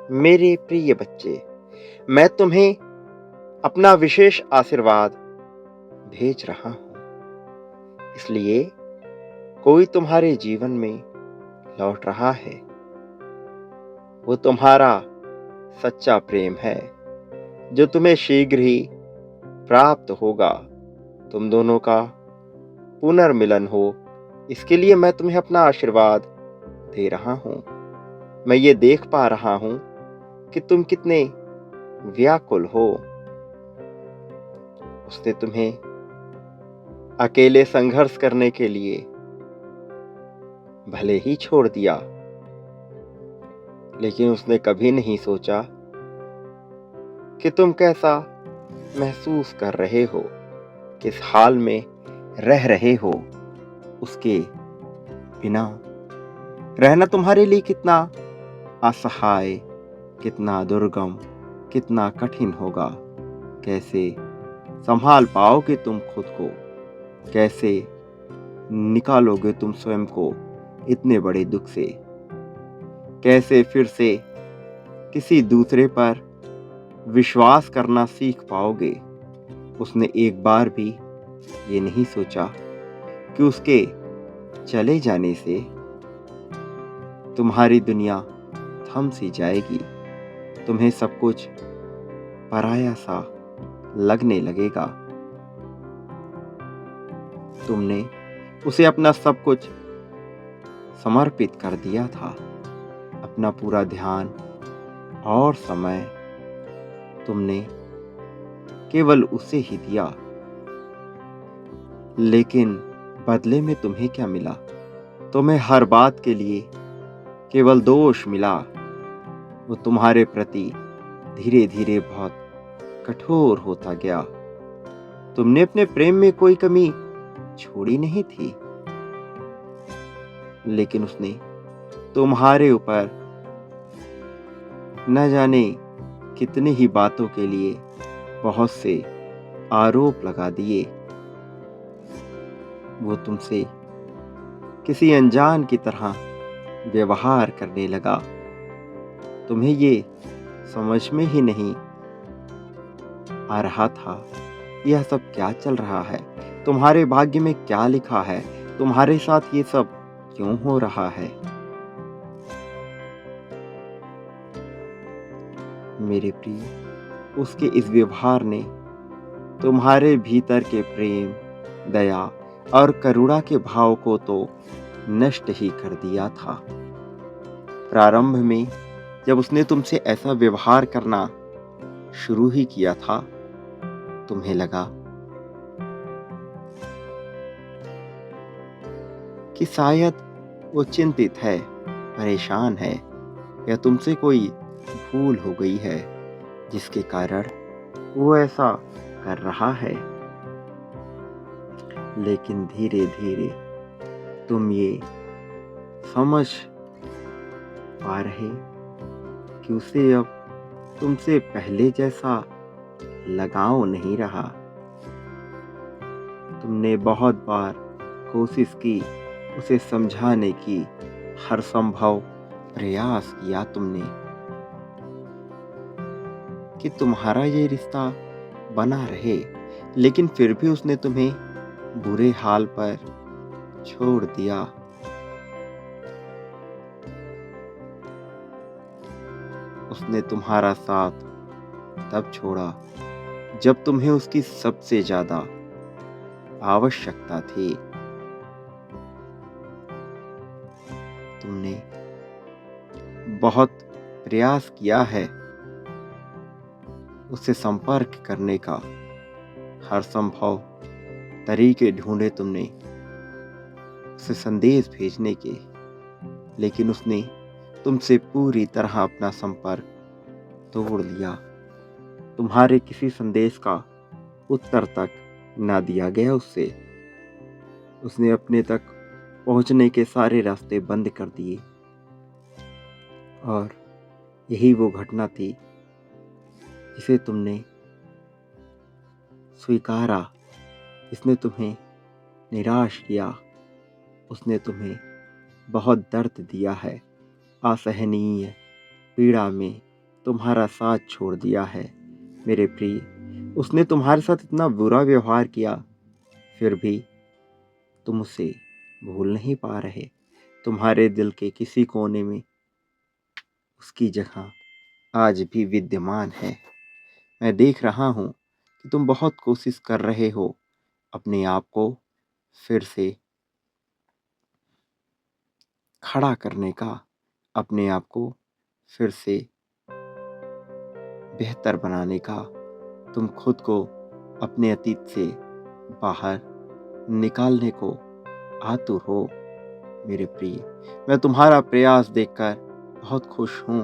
मेरे प्रिय बच्चे, मैं तुम्हें अपना विशेष आशीर्वाद भेज रहा हूँ। इसलिए कोई तुम्हारे जीवन में लौट रहा है। वो तुम्हारा सच्चा प्रेम है, जो तुम्हें शीघ्र ही प्राप्त होगा। तुम दोनों का पुनर्मिलन हो, इसके लिए मैं तुम्हें अपना आशीर्वाद दे रहा हूँ। मैं ये देख पा रहा हूँ कि तुम कितने व्याकुल हो। उसने तुम्हें अकेले संघर्ष करने के लिए भले ही छोड़ दिया, लेकिन उसने कभी नहीं सोचा कि तुम कैसा महसूस कर रहे हो, किस हाल में रह रहे हो। उसके बिना रहना तुम्हारे लिए कितना असहाय, कितना दुर्गम, कितना कठिन होगा। कैसे संभाल पाओगे तुम खुद को? कैसे निकालोगे तुम स्वयं को इतने बड़े दुख से? कैसे फिर से किसी दूसरे पर विश्वास करना सीख पाओगे? उसने एक बार भी ये नहीं सोचा कि उसके चले जाने से तुम्हारी दुनिया थम सी जाएगी। तुम्हें सब कुछ पराया सा लगने लगेगा। तुमने उसे अपना सब कुछ समर्पित कर दिया था, अपना पूरा ध्यान और समय तुमने केवल उसे ही दिया। लेकिन बदले में तुम्हें क्या मिला? तुम्हें हर बात के लिए केवल दोष मिला। वो तुम्हारे प्रति धीरे धीरे बहुत कठोर होता गया। तुमने अपने प्रेम में कोई कमी छोड़ी नहीं थी, लेकिन उसने तुम्हारे ऊपर न जाने कितनी ही बातों के लिए बहुत से आरोप लगा दिए। वो तुमसे किसी अनजान की तरह व्यवहार करने लगा। तुम्हें ये समझ में ही नहीं आ रहा था यह सब क्या चल रहा है, तुम्हारे भाग्य में क्या लिखा है, तुम्हारे साथ ये सब क्यों हो रहा है। मेरे प्रिय, उसके इस व्यवहार ने तुम्हारे भीतर के प्रेम, दया और करुणा के भाव को तो नष्ट ही कर दिया था। प्रारंभ में जब उसने तुमसे ऐसा व्यवहार करना शुरू ही किया था, तुम्हें लगा कि शायद वो चिंतित है, परेशान है, या तुमसे कोई भूल हो गई है जिसके कारण वो ऐसा कर रहा है। लेकिन धीरे धीरे तुम ये समझ पा रहे कि उसे अब तुमसे पहले जैसा लगाव नहीं रहा। तुमने बहुत बार कोशिश की उसे समझाने की, हर संभव प्रयास किया तुमने कि तुम्हारा ये रिश्ता बना रहे, लेकिन फिर भी उसने तुम्हें बुरे हाल पर छोड़ दिया। उसने तुम्हारा साथ तब छोड़ा जब तुम्हें उसकी सबसे ज्यादा आवश्यकता थी। तुमने बहुत प्रयास किया है उससे संपर्क करने का, हर संभव तरीके ढूंढे तुमने उसे संदेश भेजने के, लेकिन उसने तुमसे पूरी तरह अपना संपर्क तोड़ लिया। तुम्हारे किसी संदेश का उत्तर तक ना दिया गया उससे। उसने अपने तक पहुंचने के सारे रास्ते बंद कर दिए। और यही वो घटना थी जिसे तुमने स्वीकारा। इसने तुम्हें निराश किया, उसने तुम्हें बहुत दर्द दिया है। असहनीय पीड़ा में तुम्हारा साथ छोड़ दिया है। मेरे प्रिय, उसने तुम्हारे साथ इतना बुरा व्यवहार किया, फिर भी तुम उसे भूल नहीं पा रहे। तुम्हारे दिल के किसी कोने में उसकी जगह आज भी विद्यमान है। मैं देख रहा हूं कि तुम बहुत कोशिश कर रहे हो अपने आप को फिर से खड़ा करने का, अपने आप को फिर से बेहतर बनाने का। तुम खुद को अपने अतीत से बाहर निकालने को आतुर हो। मेरे प्रिय, मैं तुम्हारा प्रयास देखकर बहुत खुश हूं,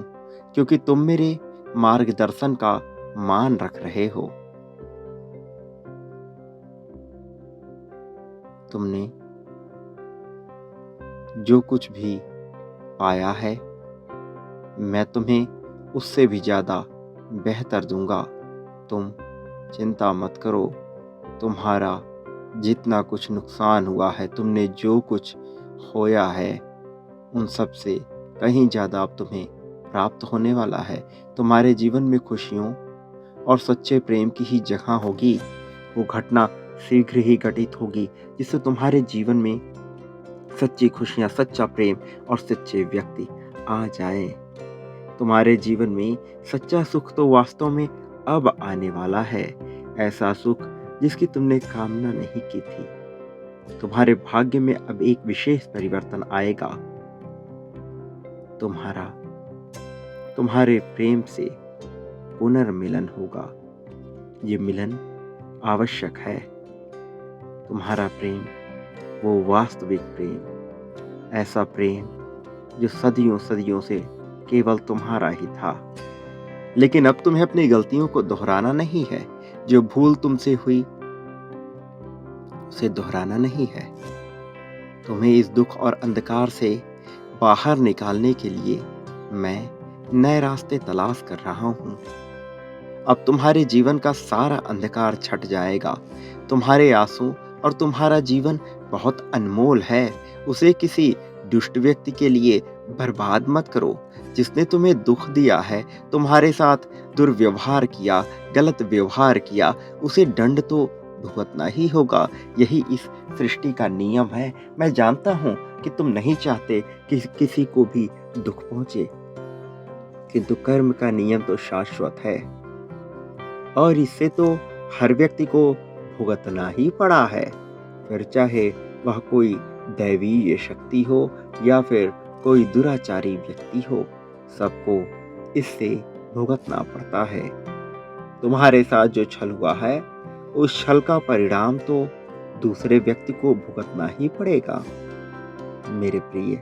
क्योंकि तुम मेरे मार्गदर्शन का मान रख रहे हो। तुमने जो कुछ भी पाया है, मैं तुम्हें उससे भी ज्यादा बेहतर दूंगा। तुम चिंता मत करो। तुम्हारा जितना कुछ नुकसान हुआ है, तुमने जो कुछ खोया है, उन सब से कहीं ज़्यादा अब तुम्हें प्राप्त होने वाला है। तुम्हारे जीवन में खुशियों और सच्चे प्रेम की ही जगह होगी। वो घटना शीघ्र ही घटित होगी जिससे तुम्हारे जीवन में सच्ची खुशियाँ, सच्चा प्रेम और सच्चे व्यक्ति आ जाएं। तुम्हारे जीवन में सच्चा सुख तो वास्तव में अब आने वाला है। ऐसा सुख जिसकी तुमने कामना नहीं की थी। तुम्हारे भाग्य में अब एक विशेष परिवर्तन आएगा। तुम्हारे प्रेम से पुनर्मिलन होगा। ये मिलन आवश्यक है। तुम्हारा प्रेम वो वास्तविक प्रेम, ऐसा प्रेम जो सदियों सदियों से केवल तुम्हारा ही था। लेकिन अब तुम्हें अपनी गलतियों को दोहराना नहीं है। जो भूल तुमसे हुई उसे दोहराना नहीं है। तुम्हें इस दुख और अंधकार से बाहर निकालने के लिए मैं नए रास्ते तलाश कर रहा हूं। अब तुम्हारे जीवन का सारा अंधकार छट जाएगा। तुम्हारे आंसू और तुम्हारा जीवन बहुत अनमोल है। उसे किसी दुष्ट व्यक्ति के लिए बर्बाद मत करो। जिसने तुम्हें दुख दिया है, तुम्हारे साथ दुर्व्यवहार किया, गलत व्यवहार किया, उसे दंड तो भुगतना ही होगा। यही इस सृष्टि का नियम है। मैं जानता हूं कि तुम नहीं चाहते कि किसी को भी दुख पहुंचे, किंतु कर्म का नियम तो शाश्वत है और इससे तो हर व्यक्ति को भुगतना ही पड़ा है। फिर चाहे वह कोई दैवीय शक्ति हो या फिर कोई दुराचारी व्यक्ति हो, सबको इससे भुगतना पड़ता है। तुम्हारे साथ जो छल हुआ है, उस छल का परिणाम तो दूसरे व्यक्ति को भुगतना ही पड़ेगा। मेरे प्रिय,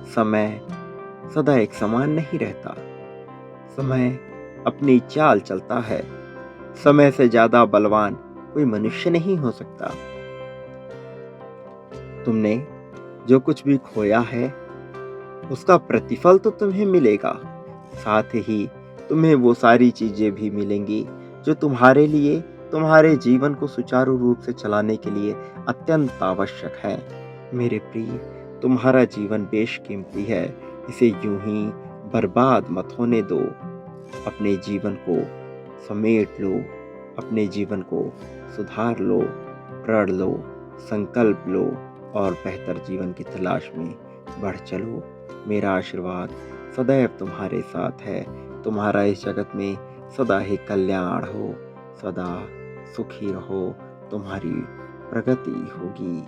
समय सदा एक समान नहीं रहता। समय अपनी चाल चलता है। समय से ज्यादा बलवान कोई मनुष्य नहीं हो सकता। तुमने जो कुछ भी खोया है, उसका प्रतिफल तो तुम्हें मिलेगा। साथ ही तुम्हें वो सारी चीजें भी मिलेंगी जो तुम्हारे लिए, तुम्हारे जीवन को सुचारू रूप से चलाने के लिए अत्यंत आवश्यक है। मेरे प्रिय, तुम्हारा जीवन बेशकीमती है। इसे यूं ही बर्बाद मत होने दो। अपने जीवन को समेट लो, अपने जीवन को सुधार लो, प्रण लो, संकल्प लो और बेहतर जीवन की तलाश में बढ़ चलो। मेरा आशीर्वाद सदैव तुम्हारे साथ है। तुम्हारा इस जगत में सदा ही कल्याण हो, सदा सुखी रहो, तुम्हारी प्रगति होगी।